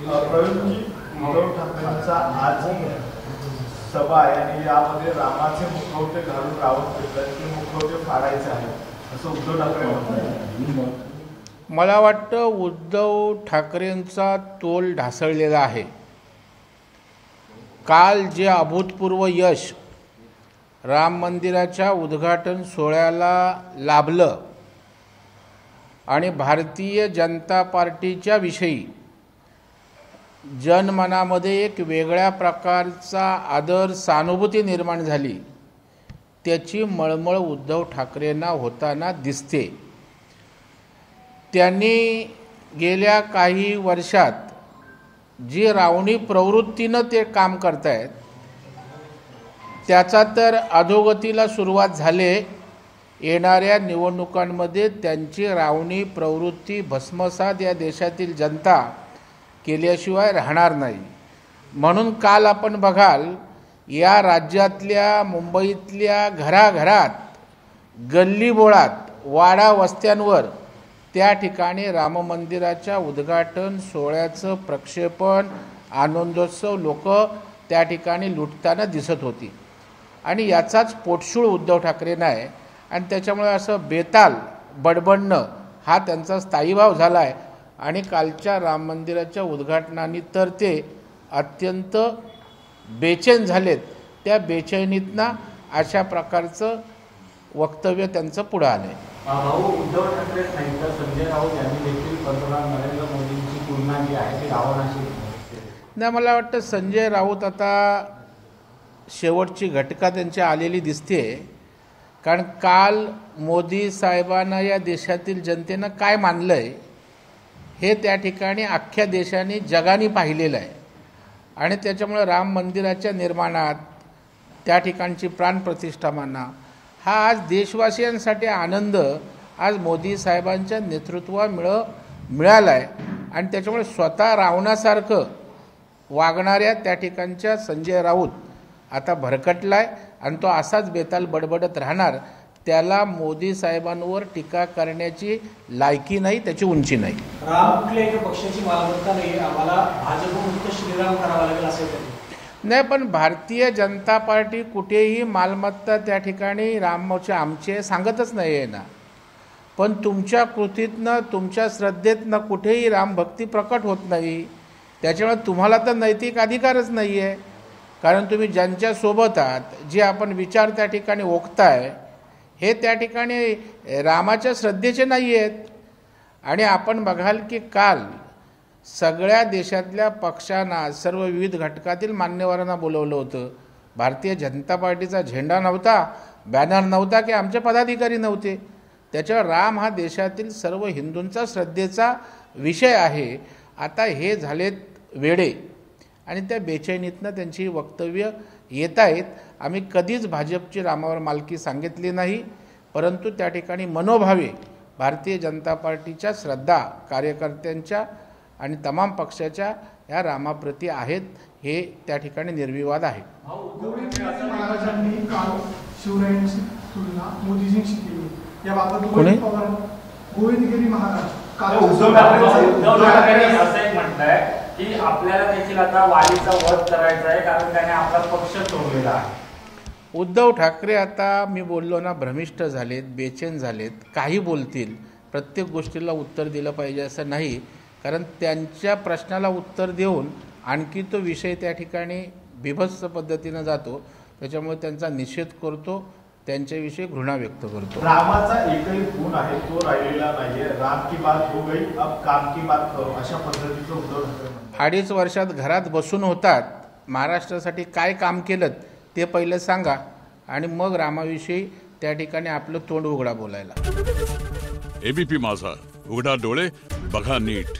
प्रवीणजी, उद्धव ठाकरेंचा आज सभा आहे आणि यामध्ये रामाचे मुखवटे घालून रावण फिरतात की मुखवटे फाडायचे आहे असं उद्धव ठाकरे म्हणतात। मला वाटतं उद्धव ठाकरेंचा तोल ढासळलेला आहे। काल जे अभूतपूर्व यश राम मंदिराच्या उद्घाटन सोहळ्याला लाभलं आणि भारतीय जनता पार्टीच्या विषयी जनमनामध्ये एक वेगळ्या प्रकारचा आदर सहानुभूती निर्माण झाली, त्याची मळमळ उद्धव ठाकरेंना होताना दिसते। त्यांनी गेल्या काही वर्षात जी रावणी प्रवृत्तीनं ते काम करतायत त्याचा तर अधोगतीला सुरुवात झाले। येणाऱ्या निवडणुकांमध्ये त्यांची रावणी प्रवृत्ती भस्मसात या देशातील जनता केल्याशिवाय राहणार नाही। म्हणून काल आपण बघाल या राज्यातल्या मुंबईतल्या घराघरात, गल्लीबोळात, वाडा वस्त्यांवर त्या ठिकाणी राम मंदिराच्या उद्घाटन सोहळ्याचं प्रक्षेपण, आनंदोत्सव लोक त्या ठिकाणी लुटताना दिसत होती आणि याचाच पोटशूळ उद्धव ठाकरेंना आहे आणि त्याच्यामुळे असं बेताल बडबडणं हा त्यांचा स्थायीभाव झाला आहे। आणि कालच्या राम मंदिराच्या उद्घाटनाने तर ते अत्यंत बेचैन झालेत। त्या बेचैनीतनं अशा प्रकारचं वक्तव्य त्यांचं पुढं आलंय। भाऊ, उद्धव ठाकरे नाही तर संजय राऊत यांनी देखील पंतप्रधान नरेंद्र मोदींची तुलना जी आहे ती रावणाशी नाही, मला वाटतं संजय राऊत आता शेवटची घटका त्यांची आलेली दिसते। कारण काल मोदी साहेबांना या देशातील जनतेनं काय मानलंय हे त्या ठिकाणी अख्ख्या देशाने जगाने पाहिलेलं आहे आणि त्याच्यामुळे राम मंदिराच्या निर्माणात त्या ठिकाणची प्राणप्रतिष्ठा म्हणा हा आज देशवासियांसाठी आनंद आज मोदी साहेबांच्या नेतृत्वामुळं मिळाला आहे आणि त्याच्यामुळे स्वतः रावणासारखं वागणाऱ्या त्या ठिकाणच्या संजय राऊत आता भरकटलाय आणि तो असाच बेताल बडबडत राहणार। त्याला मोदी साहेबांवर टीका करण्याची लायकी नाही, त्याची उंची नाही। राम कुठल्या एका पक्षाची मालमत्ता नाही, आम्हाला भाजपमुक्त श्रीराम करावा लागेल असे नाही, पण भारतीय जनता पार्टी कुठेही मालमत्ता त्या ठिकाणी रामचे आमचे सांगतच नाही आहे ना। पण तुमच्या कृतीतनं, तुमच्या श्रद्धेतनं कुठेही रामभक्ती प्रकट होत नाही। त्याच्यामुळे तुम्हाला तर नैतिक अधिकारच नाही आहे, कारण तुम्ही ज्यांच्या सोबत आहात, जे आपण विचार त्या ठिकाणी ओकताय हे त्या ठिकाणी रामाच्या श्रद्धेचे नाही आहेत। आणि आपण बघाल की काल सगळ्या देशातल्या पक्षांना, सर्व विविध घटकातील मान्यवरांना बोलवलं होतं। भारतीय जनता पार्टीचा झेंडा नव्हता, बॅनर नव्हता की आमचे पदाधिकारी नव्हते। त्याच्यावर राम हा देशातील सर्व हिंदूंचा श्रद्धेचा विषय आहे। आता हे झालेत वेडे आणि त्या बेचैनीतनं त्यांची वक्तव्य येत आहेत। आम्ही कधीच भाजपची रामावर मालकी सांगितली नाही, परंतु त्या ठिकाणी मनोभावे भारतीय जनता पार्टीच्या श्रद्धा कार्यकर्त्यांच्या आणि तमाम पक्षाच्या या रामाप्रती आहेत, हे त्या ठिकाणी निर्विवाद आहे। महाराजांनी काल शिवरायांची तुलना मोदीजींशी केली, याबाबत गोविंदगिरी महाराज उद्धव ठाकरे असं एक म्हणताय की आपल्याला देखील आता वालीचा वध करायचा आहे कारण त्याने आपला पक्ष सोडलेला आहे। उद्धव ठाकरे आता मी बोललो ना भ्रमिष्ट झालेत, बेचैन झालेत, काही बोलतील। प्रत्येक गोष्टीला उत्तर दिलं पाहिजे असं नाही, कारण त्यांच्या प्रश्नाला उत्तर देऊन आणखी तो विषय त्या ठिकाणी बिभत्स पद्धतीनं जातो। त्याच्यामुळे त्यांचा निषेध करतो, त्यांच्याविषयी घृणा व्यक्त करतो। रामाचा एकही गुण आहे तो राहिलेला नाहीये। राम की बात हो गई, अब काम की बात करो, अशा पद्धतीचं उद्धव ठाकरे म्हणतात। 2.5 वर्षात घरात बसून होतात, महाराष्ट्रासाठी काय काम केलं ते पहिलं सांगा आणि मग रामाविषयी त्या ठिकाणी आपलं तोंड उघडा बोलायला। एबीपी माझा, उघडा डोळे बघा नीट।